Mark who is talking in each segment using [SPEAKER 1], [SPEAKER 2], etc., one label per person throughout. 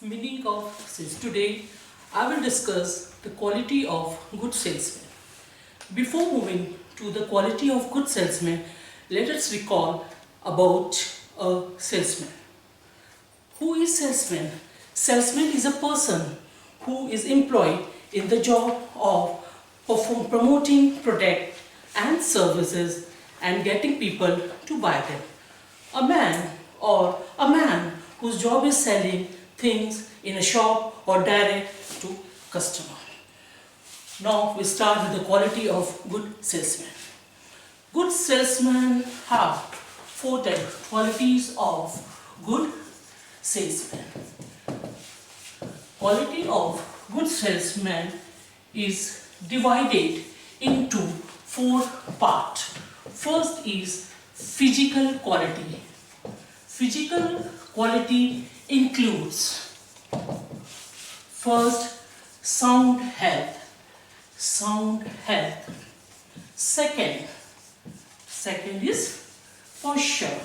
[SPEAKER 1] Meaning of sales. Today I will discuss the quality of good salesman. Before moving to the quality of good salesman, let us recall about a salesman. Who is salesman? Salesman is a person who is employed in the job of promoting product and services and getting people to buy them. A man whose job is selling things in a shop or direct to customer. Now we start with the quality of good salesman. Good salesmen have four qualities of good salesman. Quality of good salesman is divided into four parts. First is physical quality. Physical quality includes first sound health. Second is posture.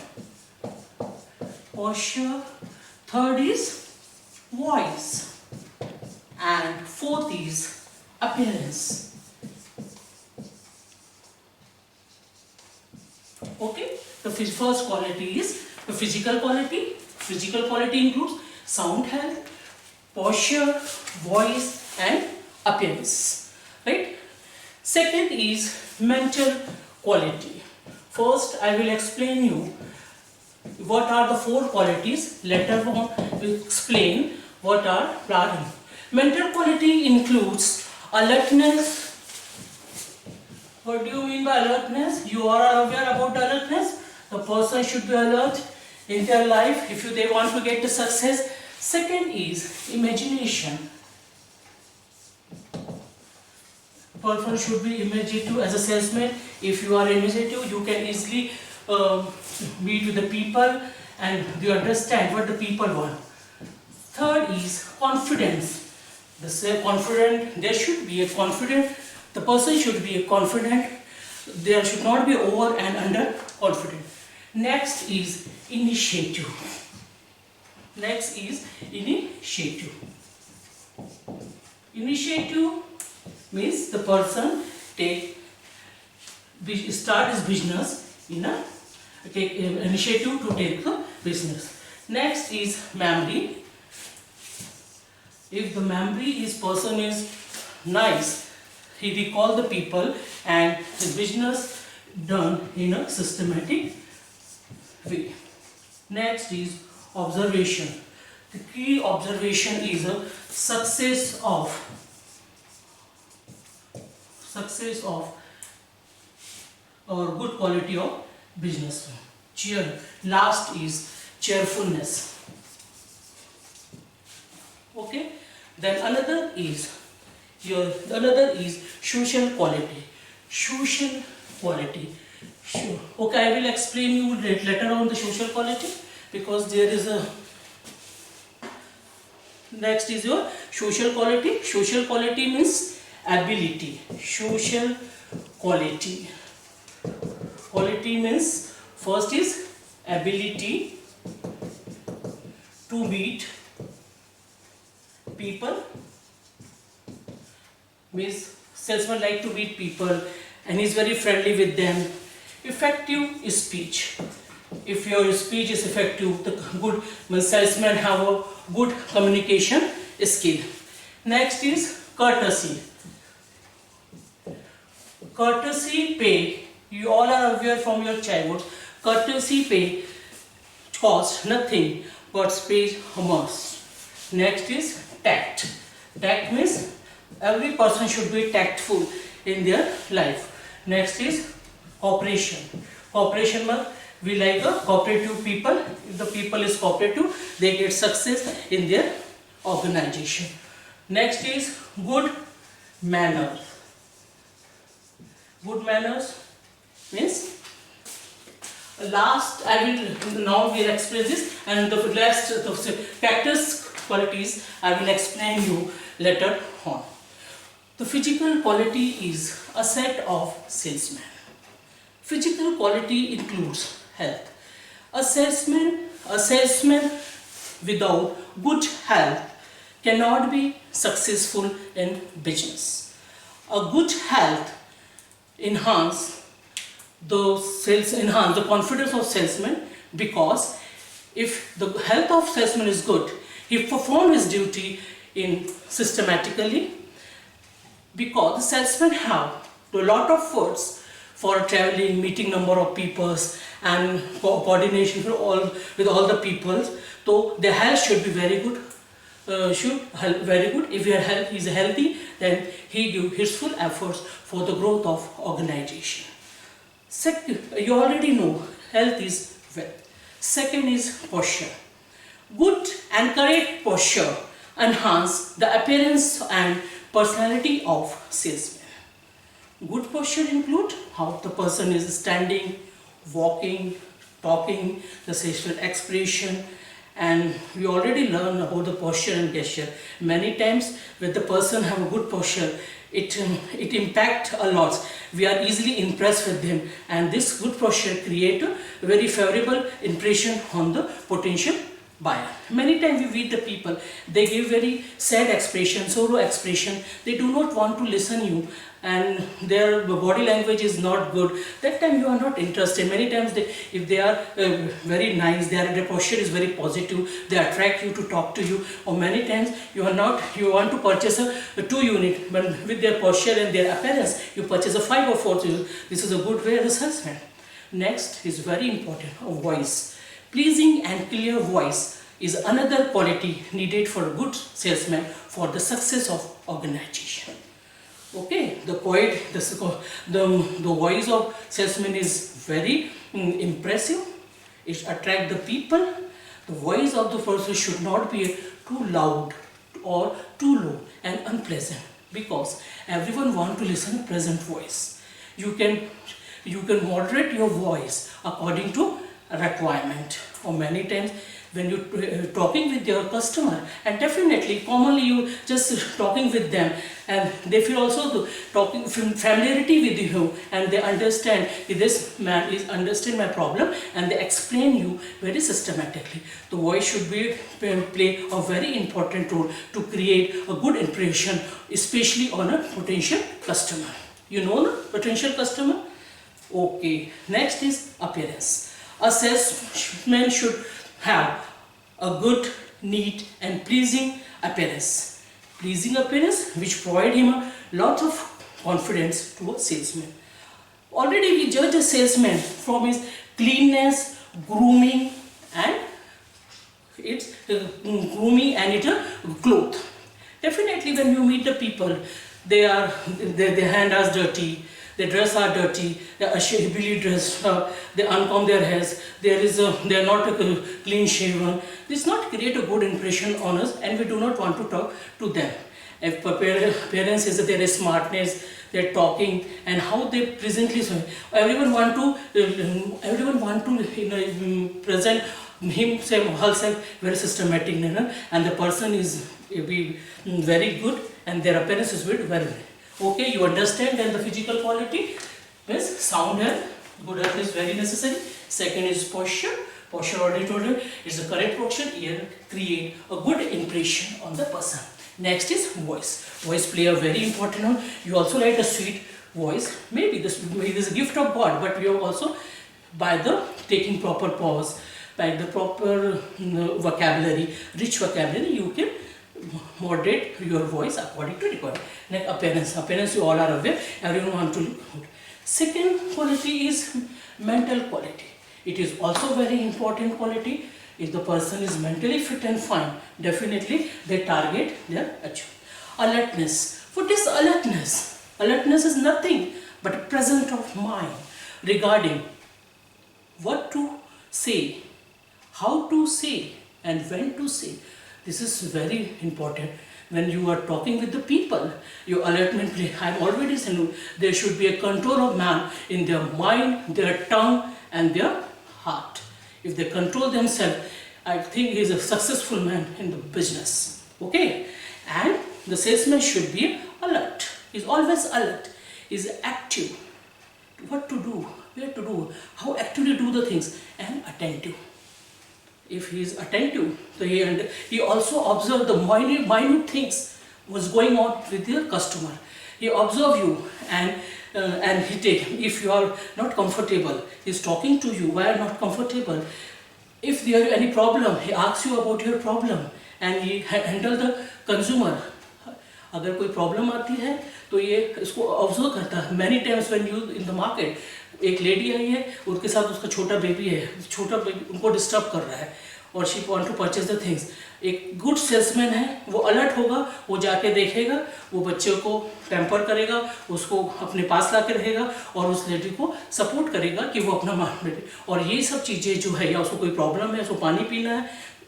[SPEAKER 1] Third is voice, and fourth is appearance. Okay, the first quality is the physical quality. Physical quality includes sound health, posture, voice, and appearance. Right? Second is mental quality. First, I will explain you what are the four qualities. Later on, we will explain what are planning. Mental quality includes alertness. What do you mean by alertness? You are aware about alertness. The person should be alert in their life if they want to get the success. Second is imagination. Person should be imaginative as a salesman. If you are imaginative, you can easily meet with the people and you understand what the people want. Third is confidence. There should be a confident. The person should be a confident. There should not be over and under confident. Next is initiative. Initiative means the person start his business take initiative to take the business. Next is memory. If the person is nice, he recall the people and his business done in a systematic way. Next is observation. The key observation is a success of or good quality of business. Last is cheerfulness. Okay. Then another is social quality. Okay, I will explain you later on the social quality because there is a. Next is your social quality. Social quality means ability. Social quality. Quality means first is ability to meet people. Means salesman like to meet people and is very friendly with them. Effective speech. If your speech is effective, the good salesman have a good communication skill. Next is courtesy. Courtesy pay. You all are aware from your childhood. Courtesy pay costs nothing but pays a must. Next is tact. Tact means every person should be tactful in their life. Next is cooperation. Cooperation means we like a cooperative people. If the people is cooperative, they get success in their organization. Next is good manners. Good manners means last I will now will explain this, and the last factors qualities I will explain you later on. The physical quality is a set of salesmen. Physical quality includes health. A salesman without good health cannot be successful in business. A good health enhance enhance the confidence of salesman, because if the health of salesman is good, he perform his duty in systematically, because the salesmen have a lot of words for traveling, meeting number of peoples, and coordination with all the people. So their health should be very good. Very good. If your health is healthy, then he give his full efforts for the growth of organization. Second, you already know health is wealth. Second is posture. Good and correct posture enhance the appearance and personality of salesman. Good posture include how the person is standing, walking, talking, the facial expression, and we already learned about the posture and gesture. Many times when the person have a good posture, it impacts a lot. We are easily impressed with them, and this good posture create a very favorable impression on the potential buyer. Many times we meet the people, they give very sad expression, sorrow expression, they do not want to listen you, and their body language is not good. That time you are not interested. Many times if they are very nice, their posture is very positive, they attract you to talk to you, or many times you want to purchase a 2 unit, but with their posture and their appearance you purchase a 5 or 4 unit. This is a good way of assessment. Next is very important, a voice. Pleasing and clear voice is another quality needed for a good salesman for the success of organization. Okay, the voice of salesman is very impressive. It attracts the people. The voice of the person should not be too loud or too low and unpleasant, because everyone wants to listen to present voice. You can moderate your voice according to requirement, or many times when you talking with your customer, and definitely commonly you just talking with them, and they feel also the talking familiarity with you, and they understand this man is understand my problem, and they explain you very systematically. The voice should be play a very important role to create a good impression, especially on a potential customer. You know the potential customer. Okay, next is appearance. A salesman should have a good, neat and pleasing appearance. Pleasing appearance which provide him a lot of confidence to a salesman. Already we judge a salesman from his cleanness, grooming and its clothes. Definitely when you meet the people, their hand is dirty, their dress are dirty, they are shabbily dressed, they uncomb their hairs, they are not clean shaven. This not create a good impression on us, and we do not want to talk to them. If parents is their smartness, their talking and how they presently, everyone want to present herself very systematic manner, and the person is be very good and their appearance is very. Okay, you understand. Then the physical quality is sound health. Good health is very necessary. Second is posture. Posture already told you, it's the correct posture. Here create a good impression on the person. Next is voice. Voice play a very important role. You also like a sweet voice. Maybe this is a gift of God, but we are also by the taking proper pause, by the proper vocabulary, rich vocabulary, you can moderate your voice according to requirement. Like appearance you all are aware, everyone want to look good. Second quality is mental quality. It is also very important quality. If the person is mentally fit and fine, definitely they target their achievement. Alertness. What is alertness? Alertness is nothing but a presence of mind regarding what to say, how to say and when to say. This is very important. When you are talking with the people, your alertment play. I am already saying there should be a control of man in their mind, their tongue and their heart. If they control themselves, I think he is a successful man in the business. Okay? And the salesman should be alert. He is always alert. He is active. What to do, where to do, how actively do the things, and attentive. if he is attentive, so he also observe the minute things was going on with the customer. He observe you and he take, if you are not comfortable, he is talking to you, why are not comfortable. If there is any problem, he asks you about your problem and he handle the consumer. अगर कोई problem आती है तो ये इसको observe करता है. Many times when you in the market, एक लेडी आई है, उसके साथ उसका छोटा बेबी है, छोटा बेबी उनको डिस्टर्ब कर रहा है और she want to purchase the things. एक गुड सेल्समैन है, वो अलर्ट होगा, वो जाके देखेगा, वो बच्चे को पैम्पर करेगा, उसको अपने पास ला के रहेगा और उस लेडी को सपोर्ट करेगा कि वो अपना मान. और ये सब चीज़ें जो है, या उसको कोई प्रॉब्लम है, उसको पानी पीना है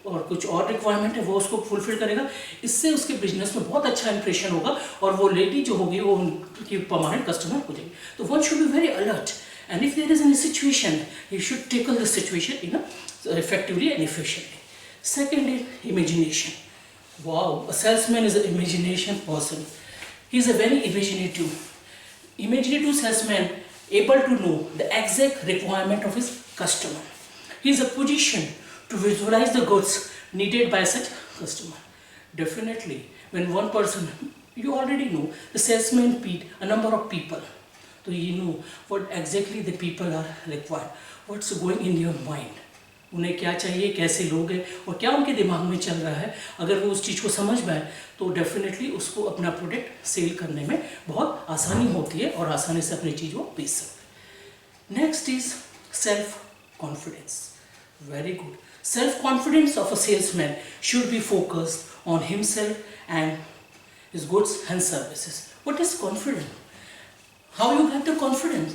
[SPEAKER 1] और कुछ और रिक्वायरमेंट है, वो उसको फुलफिल करेगा. इससे उसके बिजनेस में बहुत अच्छा इंप्रेशन होगा और वो लेडी जो होगी वो उनकी परमानेंट कस्टमर हो जाएगी. तो one should be very alert, and if there is any situation he should tackle the situation in effectively and efficiently. Second is imagination. Wow, a salesman is an imagination person. He is a very imaginative salesman, able to know the exact requirement of his customer. He is a position to visualize the goods needed by such customer. Definitely, when one person, you already know, the salesman meet a number of people, so you know what exactly the people are required, what's going in your mind. उन्हें क्या चाहिए, कैसे लोग हैं और क्या उनके दिमाग में चल रहा है. अगर वो उस चीज़ को समझ पाए तो डेफिनेटली उसको अपना प्रोडक्ट सेल करने में बहुत आसानी होती है और आसानी से अपनी चीज़ वो बेच सकते हैं. Next is self confidence. Very good. Self confidence of a salesman should be focused on himself and his goods and services. What is confidence? How you get the confidence?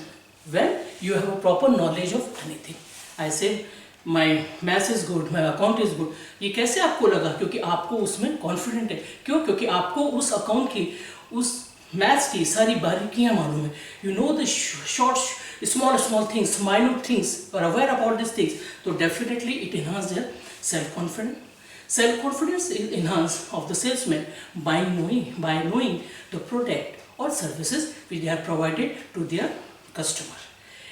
[SPEAKER 1] When you have a proper knowledge of anything. I say my maths is good, my account is good. ये कैसे आपको लगा? क्योंकि आपको उसमें confident है. क्यों? क्योंकि आपको उस अकाउंट की, उस मैथ्स की सारी बारीकियाँ मालूम है. You know the short small things, minute things, और अवेयर अबाउट दिस थिंग्स. तो definitely it enhance their self confidence. Self confidence is enhanced of the salesman by knowing the product or services which they are provided to their customer.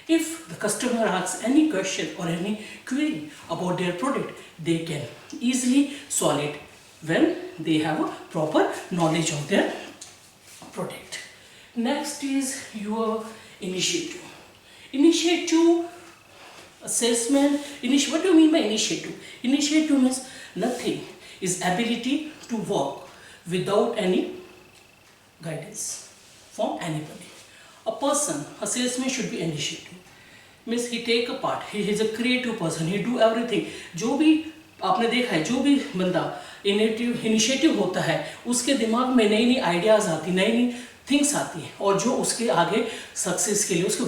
[SPEAKER 1] If the customer asks any question or any query about their product, they can easily solve it when they have a proper knowledge of their product. Next is your initiative. A salesman, what do you mean by initiative? Initiative means nothing is ability to work without any guidance from anybody. A salesman should be initiative. Means he take a part. He is a creative person. He do everything. जो भी आपने देखा है, जो भी बंदा initiative होता है, उसके दिमाग में नई नई आइडियाज़ आती, नई थिंग्स आती हैं और जो उसके आगे सक्सेस के लिए उसके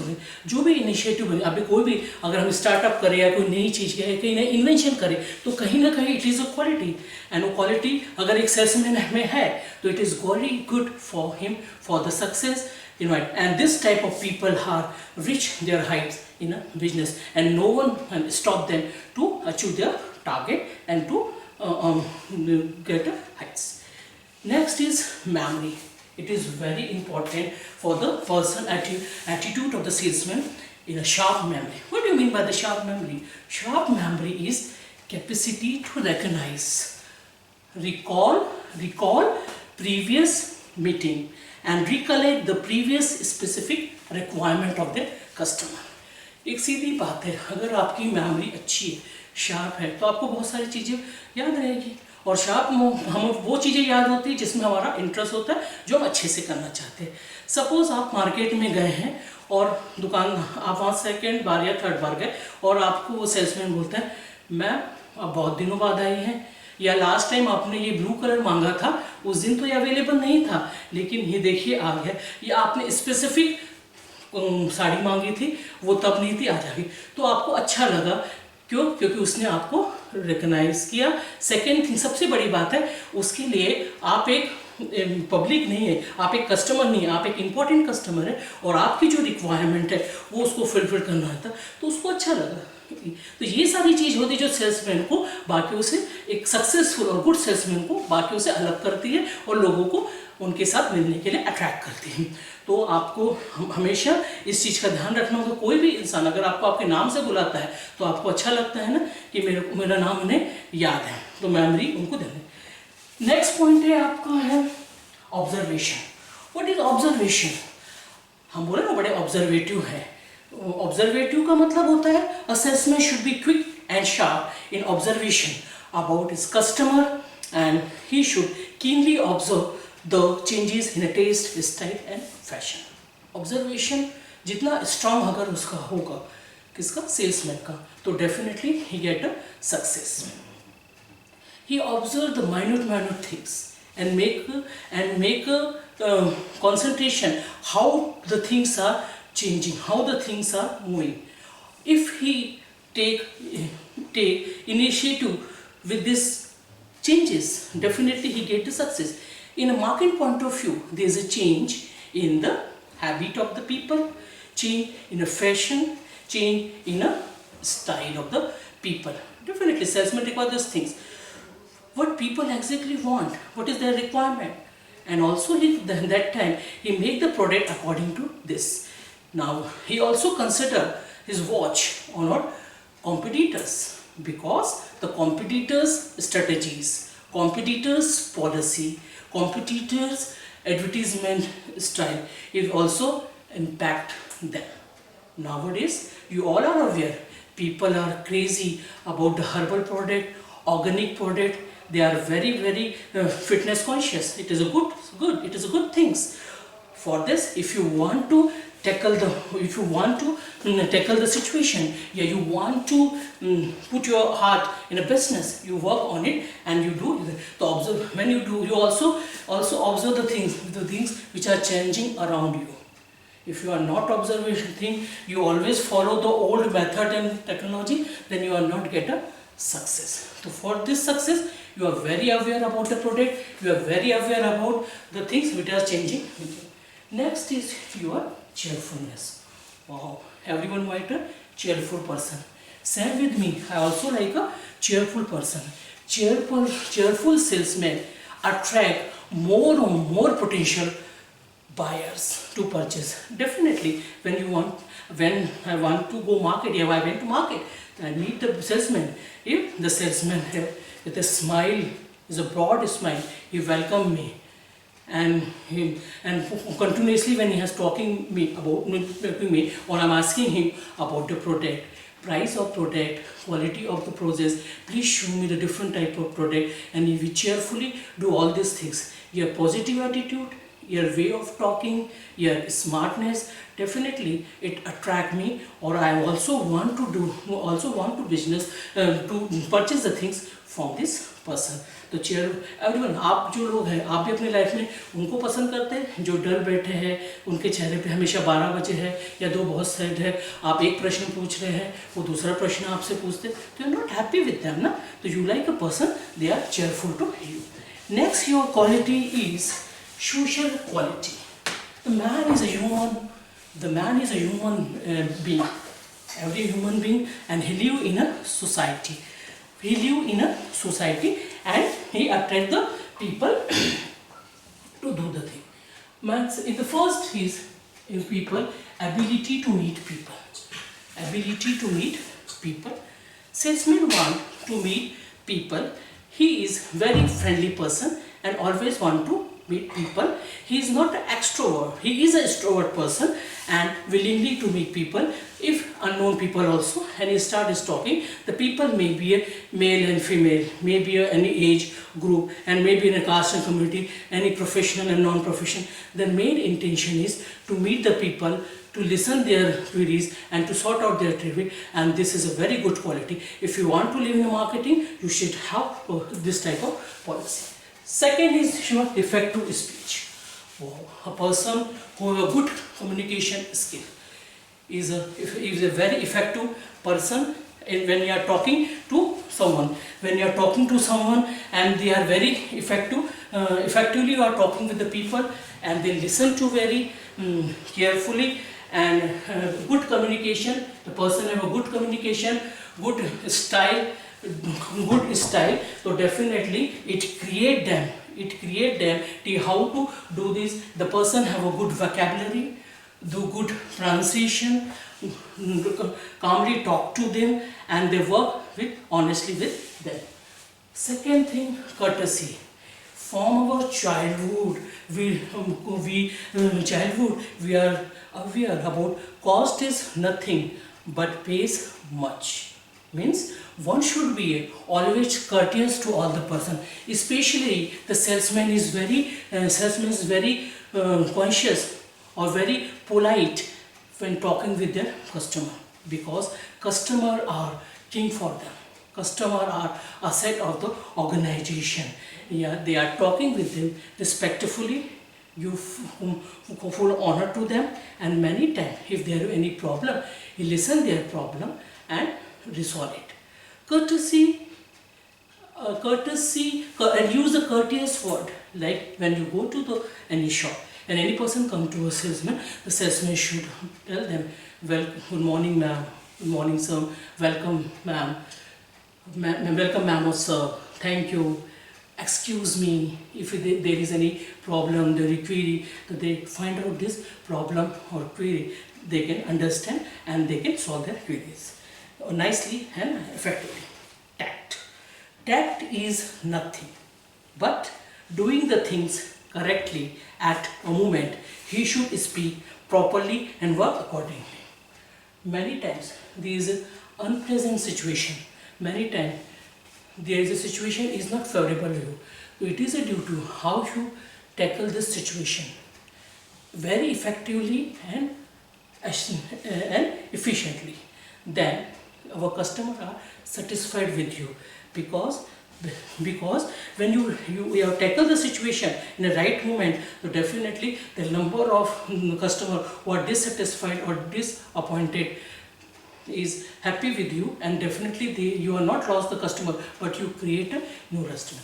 [SPEAKER 1] जो भी इनिशिएटिव बने. अभी कोई भी अगर हम स्टार्टअप करें या कोई नई चीज़ करें, कहीं नई इन्वेंशन करें, तो कहीं ना कहीं it is a quality. And वो क्वालिटी अगर एक सेल्समैन में है तो it is very good for him for the success. And this type of people are reach their heights in a business, and no one can stop them to achieve their target and to get heights. Next is memory. It is very important for the person attitude of the salesman in a sharp memory. What do you mean by the sharp memory? Sharp memory is capacity to recognize, recall previous meeting and recollect the previous specific requirement of the customer. एक सीधी बात है, अगर आपकी memory अच्छी है, sharp है, तो आपको बहुत सारी चीज़ें याद रहेगी. और शार्प हम वो चीज़ें याद होती है जिसमें हमारा इंटरेस्ट होता है, जो हम अच्छे से करना चाहते हैं. सपोज़ आप मार्केट में गए हैं और दुकान, आप वहाँ सेकेंड बार या थर्ड बार गए और आपको वो सेल्समैन बोलता है, मैम आप बहुत दिनों बाद आई हैं, या लास्ट टाइम आपने ये ब्लू कलर मांगा था, उस दिन तो ये अवेलेबल नहीं था, लेकिन ये देखिए आ गया. या आपने स्पेसिफिक साड़ी मांगी थी, वो तब नहीं थी, आ जाएगी. तो आपको अच्छा लगा. क्यों? क्योंकि उसने आपको रिकग्नाइज किया. सेकेंड थिंग, सबसे बड़ी बात है, उसके लिए आप एक पब्लिक नहीं है, आप एक कस्टमर नहीं है, आप एक इम्पॉर्टेंट कस्टमर है और आपकी जो रिक्वायरमेंट है वो उसको फुलफिल करना होता है. तो उसको उसको अच्छा लगा। तो ये सारी चीज़ होती है जो सेल्समैन को बाकियों से, एक सक्सेसफुल और गुड सेल्समैन को बाकियों से अलग करती है और लोगों को उनके साथ मिलने के लिए अट्रैक्ट करती है। तो आपको हमेशा इस चीज़ का ध्यान रखना होगा। कोई भी इंसान अगर आपको आपके नाम से बुलाता है तो आपको अच्छा लगता है ना कि मेरा नाम उन्हें याद है, तो मेमोरी उनको देना। नेक्स्ट पॉइंट है आपका है ऑब्जर्वेशन। What is observation? हम बोले ना बड़े ऑब्जर्वेटिव है। ऑब्जर्वेटिव का मतलब होता है a salesman should be quick and sharp in observation about his customer and he should keenly observe the changes in taste, style and fashion. Observation जितना स्ट्रांग अगर उसका होगा, किसका, सेल्समैन का, तो definitely he get a success. He observed the minute things and make a concentration how the things are changing, how the things are moving. If he take initiative with this changes, definitely he get the success. In a market point of view, there is a change in the habit of the people, change in a fashion, change in a style of the people. Definitely salesman require those things. What people exactly want, what is their requirement, and also that time he make the product according to this. Now he also consider his watch or not competitors, because the competitors strategies, competitors policy, competitors advertisement style is also impact them. Nowadays you all are aware people are crazy about the herbal product, organic product. They are very fitness conscious. It is a good it is a good things. For this, if you want to tackle the situation, yeah, you want to put your heart in a business, you work on it and you do the observe. When you do, you also observe the things which are changing around you. If you are not observation thing, you always follow the old method and technology, then you are not get a success. So for this success, you are very aware about the product, you are very aware about the things which are changing. Next is your cheerfulness. Wow, everyone might a cheerful person. Same with me, I also like a cheerful person. Cheerful salesmen attract more potential buyers to purchase. Definitely when I want to go market, yeah, I went to market, I meet the salesman. If the salesman with a smile, is a broad smile, he welcomed me, and continuously when he has talking me or I'm asking him about the product, price of product, quality of the process, please show me the different type of product, and if we cheerfully do all these things, your positive attitude, your way of talking, your smartness, definitely it attract me, or I also want to business to purchase the things from this person. तो chair everyone, आप जो लोग हैं आप भी अपनी life में उनको पसंद करते हैं जो डर बैठे हैं, उनके चेहरे पे हमेशा 12 बजे है या 2 बहुत सैड है, आप एक प्रश्न पूछ रहे हैं वो दूसरा प्रश्न आपसे पूछते, तो you are not happy with them ना, तो you like a person they are cheerful to you. Next your quality is social quality. The man is a human being. Every human being, and he live in a society. And he attract the people to do the thing. Man's in the first is in people ability to meet people. Salesmen want to meet people. He is very friendly person and always want to meet people. He is not an extrovert, he is an extrovert person and willingly to meet people. If unknown people also, and he starts talking, the people may be a male and female, maybe any age group, and maybe in a caste and community, any professional and non-professional. The main intention is to meet the people, to listen their queries and to sort out their traffic, and this is a very good quality. If you want to live in marketing, you should have this type of policy. Second is your effective speech. A person who has a good communication skill is a very effective person when you are talking to someone. When you are talking to someone and they are very effectively you are talking with the people and they listen to very carefully and good communication. The person have a good communication, good style, so definitely it create them how to do this. The person have a good vocabulary, do good pronunciation, calmly talk to them, and they work with honestly with them. Second thing, courtesy. From our childhood, we are aware about cost is nothing but pays much. Means one should be always courteous to all the person. Especially the salesman is very conscious or very polite when talking with their customer, because customer are king for them. Customer are asset of the organization. Yeah, they are talking with them respectfully. You full honor to them, and many times if there is any problem, you listen their problem and resolve it. Courtesy, and use a courteous word. Like when you go to any shop and any person come to a salesman, the salesman should tell them, well, good morning ma'am, good morning sir, welcome ma'am, welcome ma'am or sir, thank you, excuse me, if there is any problem, there is query, that they find out this problem or query, they can understand and they can solve their queries nicely and effectively. Tact is nothing but doing the things correctly at a moment. He should speak properly and work accordingly. Many times there is an unpleasant situation. Many times there is a situation is not favorable to you. It is due to how you tackle this situation very effectively and efficiently. Then our customers are satisfied with you, because when you have tackled the situation in the right moment, so definitely the number of customer who are dissatisfied or disappointed is happy with you, and definitely you are not lost the customer, but you create a new customer.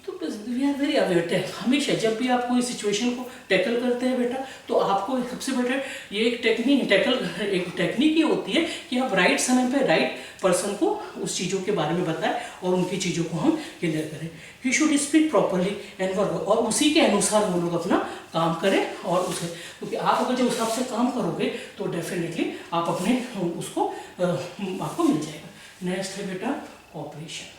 [SPEAKER 1] तो we are very aware. हमेशा जब भी आप कोई situation को tackle करते हैं बेटा, तो आपको सबसे बेटर ये एक टेक्निक ही होती है कि आप राइट समय पे राइट पर्सन को उस चीज़ों के बारे में बताएं और उनकी चीज़ों को हम क्लियर करें. You should speak properly and work, और उसी के अनुसार वो लोग अपना काम करें. और उसे क्योंकि आप अगर जब उस हिसाब से काम करोगे तो डेफिनेटली आप अपने उसको आपको मिल जाएगा. नेक्स्ट है बेटा corporation.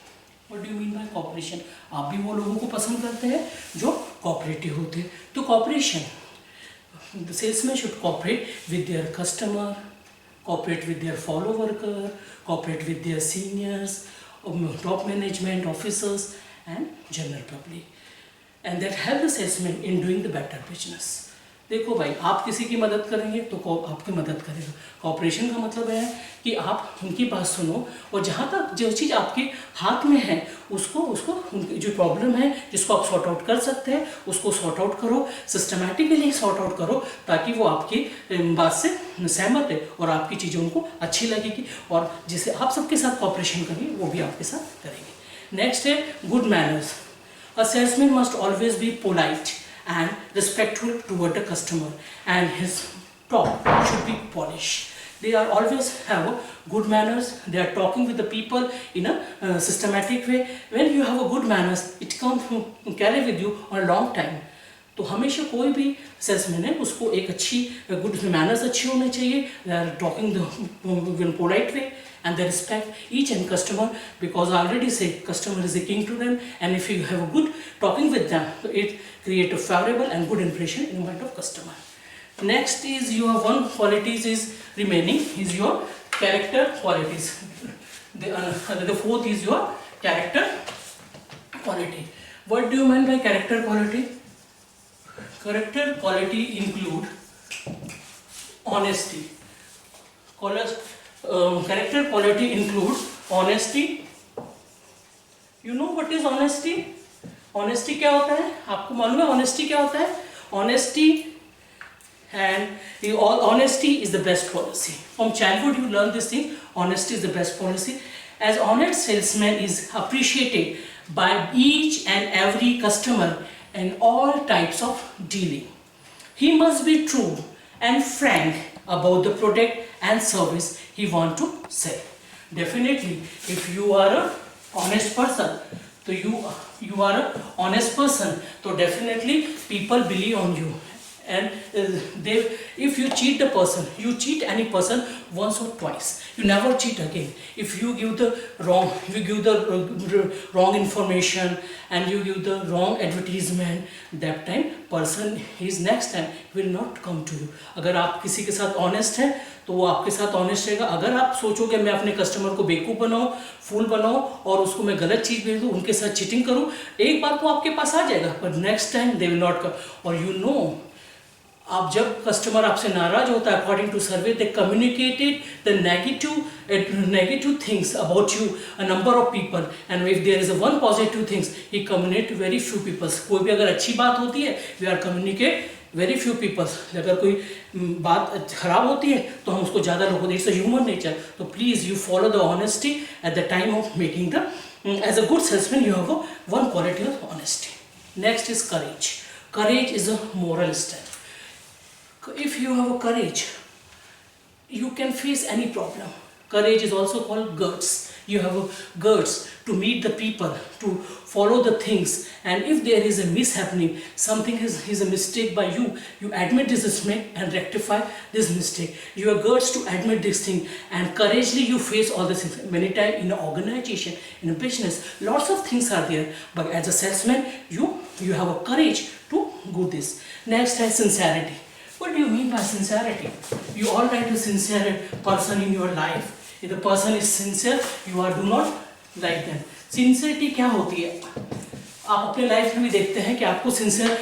[SPEAKER 1] What do you mean by cooperation? आप भी वो लोगों को पसंद करते हैं जो कोऑपरेटिव होते हैं. तो cooperation, the salesman should cooperate with their customer, cooperate with their follow worker, cooperate with their seniors, top management officers and general public, and that help the salesman in doing the better business. देखो भाई, आप किसी की मदद करेंगे तो आपकी मदद करेगा. कॉपरेशन का मतलब है कि आप उनकी बात सुनो, और जहाँ तक जो चीज़ आपके हाथ में है उसको जो प्रॉब्लम है जिसको आप सॉर्ट आउट कर सकते हैं उसको सॉर्ट आउट करो, सिस्टमैटिकली सॉर्ट आउट करो, ताकि वो आपकी बात से सहमत है और आपकी चीज़ें उनको अच्छी लगेगी, और जिसे आप सबके साथ कॉपरेशन करेंगे वो भी आपके साथ करेंगे. नेक्स्ट है good manners. A salesman must always be polite and respectful toward the customer, and his talk should be polished. They are always have good manners. They are talking with the people in a systematic way. When you have a good manners, it comes carry with you on a long time. तो हमेशा कोई भी salesman है उसको एक अच्छी good manners अच्छी होने चाहिए. They are talking in polite way, and they respect each and customer, because I already say customer is a king to them, and if you have a good talking with them, it create a favorable and good impression in mind of customer. Next is your one qualities is remaining is your character qualities. The fourth is your character quality. What do you mean by character quality? Character quality include honesty. Character quality includes honesty. You know what is honesty? Honesty क्या होता है? आपको मालूम है honesty क्या होता है? Honesty honesty is the best policy. From childhood you learn this thing. Honesty is the best policy. As honest salesman is appreciated by each and every customer and all types of dealing. He must be true and frank about the product and service he want to sell. Definitely, if you are a honest person, so you are a honest person, so definitely people believe on you. And they, if you cheat the person, you cheat any person once or twice, you never cheat again. If you give the wrong information and you give the wrong advertisement, that time person is next time will not come to you. अगर आप किसी के साथ honest है तो वो आपके साथ honest रहेगा. अगर आप सोचोगे मैं अपने कस्टमर को बेवकूफ़ बनाऊँ, फूल बनाऊँ और उसको मैं गलत चीज़ भेज दूँ, उनके साथ चीटिंग करूँ, एक बार तो आपके पास आ जाएगा, पर next time they will not come. और यू नो, आप जब कस्टमर आपसे नाराज होता है, according to survey they communicated the negative things about you a number of people, and if there is a one positive things he communicate very few peoples. कोई भी अगर अच्छी बात होती है, we are communicate very few peoples. अगर कोई बात खराब होती है तो हम उसको ज़्यादा लोगों को, इट्स अ ह्यूमन नेचर. तो please you follow the honesty at the time of making the, as a good salesman you have one quality of honesty. Next is courage. Courage is a moral step. If you have a courage, you can face any problem. Courage is also called guts. You have a guts to meet the people, to follow the things, and if there is a mishappening, something is a mistake by you, you admit this mistake and rectify this mistake. You have guts to admit this thing and courageously you face all the things. Many times in an organization, in a business, lots of things are there, but as a salesman, you have a courage to do this. Next is sincerity. What do you mean by sincerity? You all like a sincere person in your life. If the person is sincere, you are do not like them. Sincerity क्या होती है? आप अपने life में भी देखते हैं कि आपको सिंसियर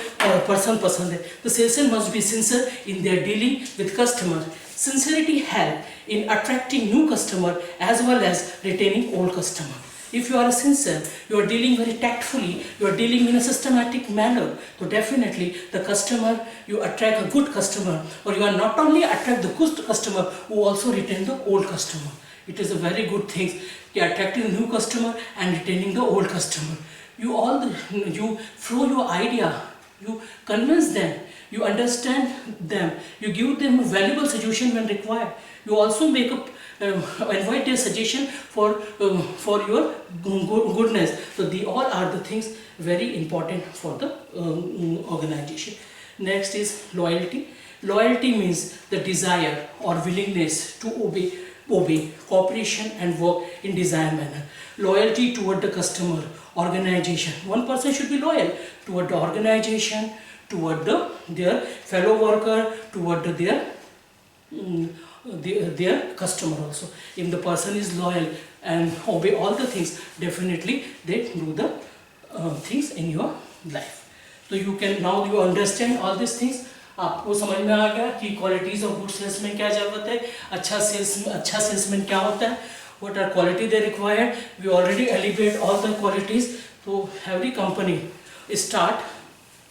[SPEAKER 1] पर्सन पसंद है. The salesman must be sincere in their dealing with customer. Sincerity help in attracting new customer as well as retaining old customer. If you are sincere, you are dealing very tactfully, you are dealing in a systematic manner, so definitely the customer, you attract a good customer, or you are not only attract the good customer, who also retain the old customer. It is a very good thing, attracting new customer and retaining the old customer. You flow your idea, you convince them, you understand them, you give them a valuable suggestion when required. You also make up invite their suggestion for your goodness. So they all are the things very important for the organization. Next is loyalty. Loyalty means the desire or willingness to obey, cooperation and work in desired manner. Loyalty toward the customer, organization. One person should be loyal toward the organization, toward their fellow worker, toward their customer also. If the person is loyal and obey all the things, definitely they do the things in your life. So you can, now you understand all these things. आपको समझ में आ गया कि qualities of good salesman क्या जरूरत है, अच्छा salesman क्या होता है, what are quality they require. We already elaborated all the qualities. So every company start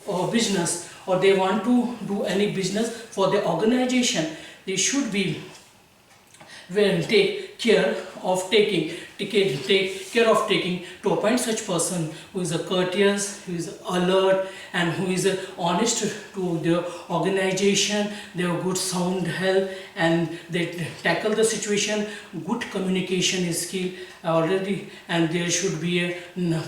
[SPEAKER 1] a business or they want to do any business for their organization, they should be will take care of taking to appoint such person who is a courteous, who is alert and who is honest to the organization. They have good sound health and they tackle the situation. Good communication is skill already, and there should be a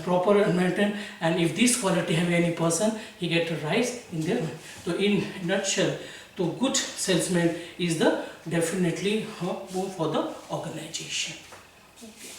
[SPEAKER 1] proper maintain, and if this quality have any person, he get a rise in their. So in nutshell, so good salesman is the definitely for the organization. Okay.